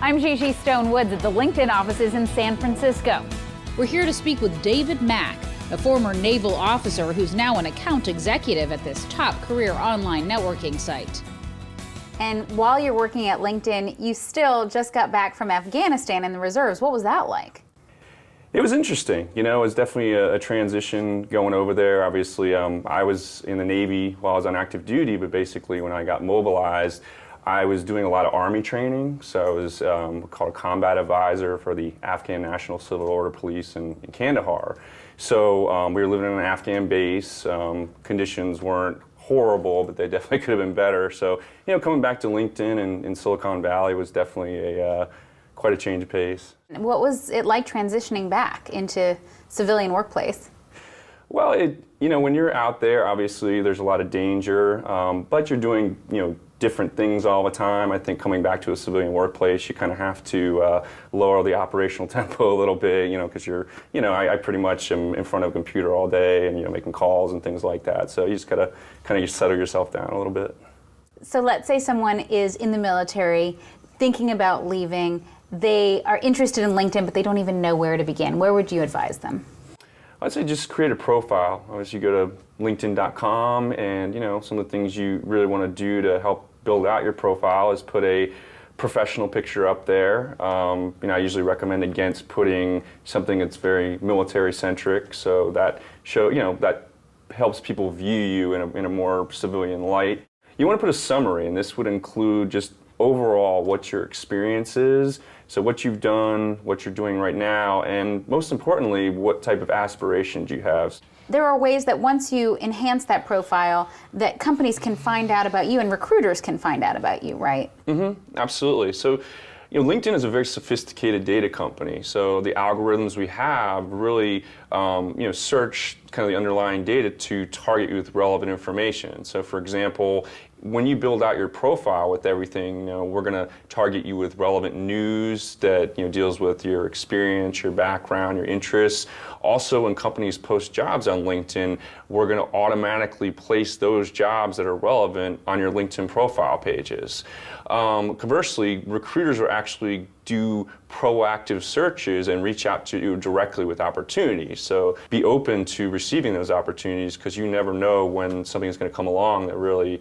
I'm Gigi Stone Woods at the LinkedIn offices in San Francisco. We're here to speak with David Mack, a former naval officer who's now an account executive at this top career online networking site. And while you're working at LinkedIn, you still just got back from Afghanistan in the reserves. What was that like? It was interesting. You know, it was definitely a transition going over there. Obviously, I was in the Navy while I was on active duty, but basically when I got mobilized, I was doing a lot of Army training. So I was called a combat advisor for the Afghan National Civil Order Police in Kandahar. So we were living in an Afghan base. Conditions weren't horrible, but they definitely could have been better. So, you know, coming back to LinkedIn and in Silicon Valley was definitely quite a change of pace. What was it like transitioning back into civilian workplace? Well, you know, when you're out there, obviously there's a lot of danger, but you're doing, you know, different things all the time. I think coming back to a civilian workplace, you kind of have to lower the operational tempo a little bit, you know, because I pretty much am in front of a computer all day and, you know, making calls and things like that. So you just got to kind of settle yourself down a little bit. So let's say someone is in the military, thinking about leaving. They are interested in LinkedIn, but they don't even know where to begin. Where would you advise them? I'd say just create a profile. Obviously, you go to linkedin.com, and you know some of the things you really want to do to help build out your profile is put a professional picture up there. You know, I usually recommend against putting something that's very military centric, so that that helps people view you in a more civilian light. You want to put a summary, and this would include just overall what your experience is, so what you've done, what you're doing right now, and most importantly, what type of aspirations you have. There are ways that once you enhance that profile, that companies can find out about you and recruiters can find out about you, right? Mm-hmm, absolutely. So, you know, LinkedIn is a very sophisticated data company. So the algorithms we have really, search kind of the underlying data to target you with relevant information. So, for example, when you build out your profile with everything, you know, we're going to target you with relevant news that, you know, deals with your experience, your background, your interests. Also, when companies post jobs on LinkedIn, we're going to automatically place those jobs that are relevant on your LinkedIn profile pages. Conversely, recruiters are actually do proactive searches and reach out to you directly with opportunities. So be open to receiving those opportunities because you never know when something is going to come along that really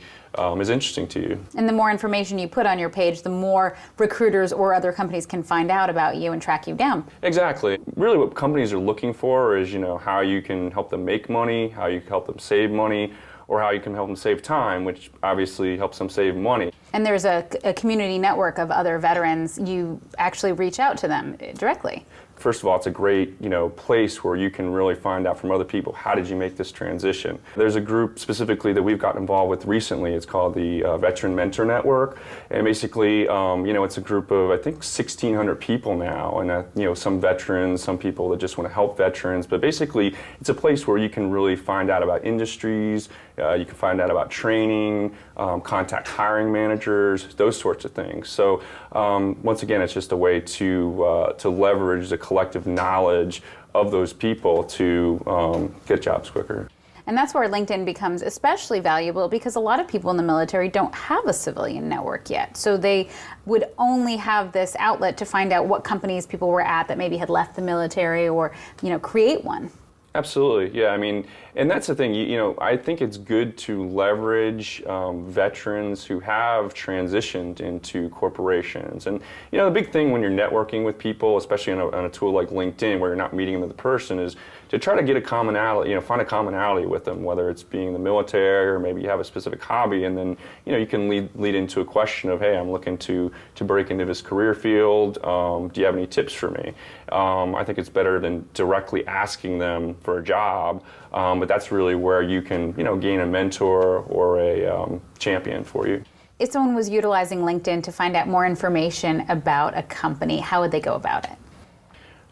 is interesting to you. And the more information you put on your page, the more recruiters or other companies can find out about you and track you down. Exactly. Really what companies are looking for is, you know, how you can help them make money, how you can help them save money, or how you can help them save time, which obviously helps them save money. And there's a community network of other veterans. You actually reach out to them directly. First of all, it's a great, place where you can really find out from other people, how did you make this transition? There's a group specifically that we've gotten involved with recently. It's called the Veteran Mentor Network. And basically, it's a group of, I think, 1,600 people now. And, some veterans, some people that just want to help veterans. But basically, it's a place where you can really find out about industries, you can find out about training, contact hiring managers, those sorts of things. So once again, it's just a way to leverage the collective knowledge of those people to get jobs quicker. And that's where LinkedIn becomes especially valuable because a lot of people in the military don't have a civilian network yet. So they would only have this outlet to find out what companies people were at that maybe had left the military or, create one. Absolutely, yeah. I mean, and that's the thing. I think it's good to leverage veterans who have transitioned into corporations. And the big thing when you're networking with people, especially on a tool like LinkedIn, where you're not meeting them in person, is to try to get a commonality. Find a commonality with them, whether it's being in the military or maybe you have a specific hobby, and then you can lead into a question of, hey, I'm looking to break into this career field. Do you have any tips for me? I think it's better than directly asking them for a job, but that's really where you can gain a mentor or a champion for you. If someone was utilizing LinkedIn to find out more information about a company, how would they go about it?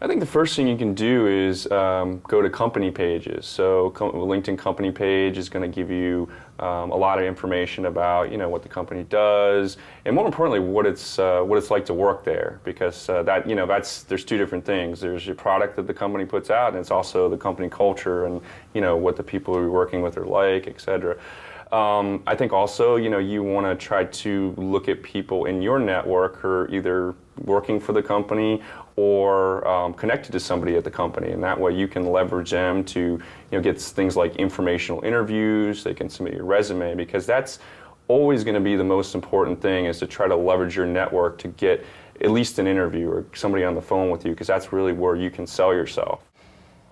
I think the first thing you can do is go to company pages. So LinkedIn company page is going to give you a lot of information about what the company does, and more importantly, what it's like to work there. Because there's two different things. There's your product that the company puts out, and it's also the company culture and what the people you're working with are like, etc. I think also, you want to try to look at people in your network who are either working for the company or connected to somebody at the company, and that way you can leverage them to get things like informational interviews. They can submit your resume, because that's always going to be the most important thing, is to try to leverage your network to get at least an interview or somebody on the phone with you, because that's really where you can sell yourself.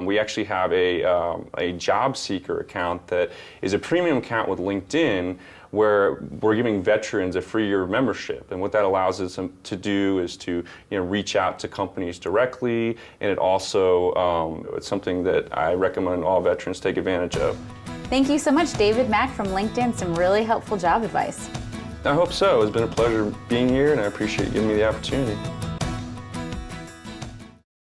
We actually have a job seeker account that is a premium account with LinkedIn, where we're giving veterans a free year of membership. And what that allows us to do is to reach out to companies directly, and it also it's something that I recommend all veterans take advantage of. Thank you so much, David Mack from LinkedIn. Some really helpful job advice. I hope so. It's been a pleasure being here, and I appreciate you giving me the opportunity.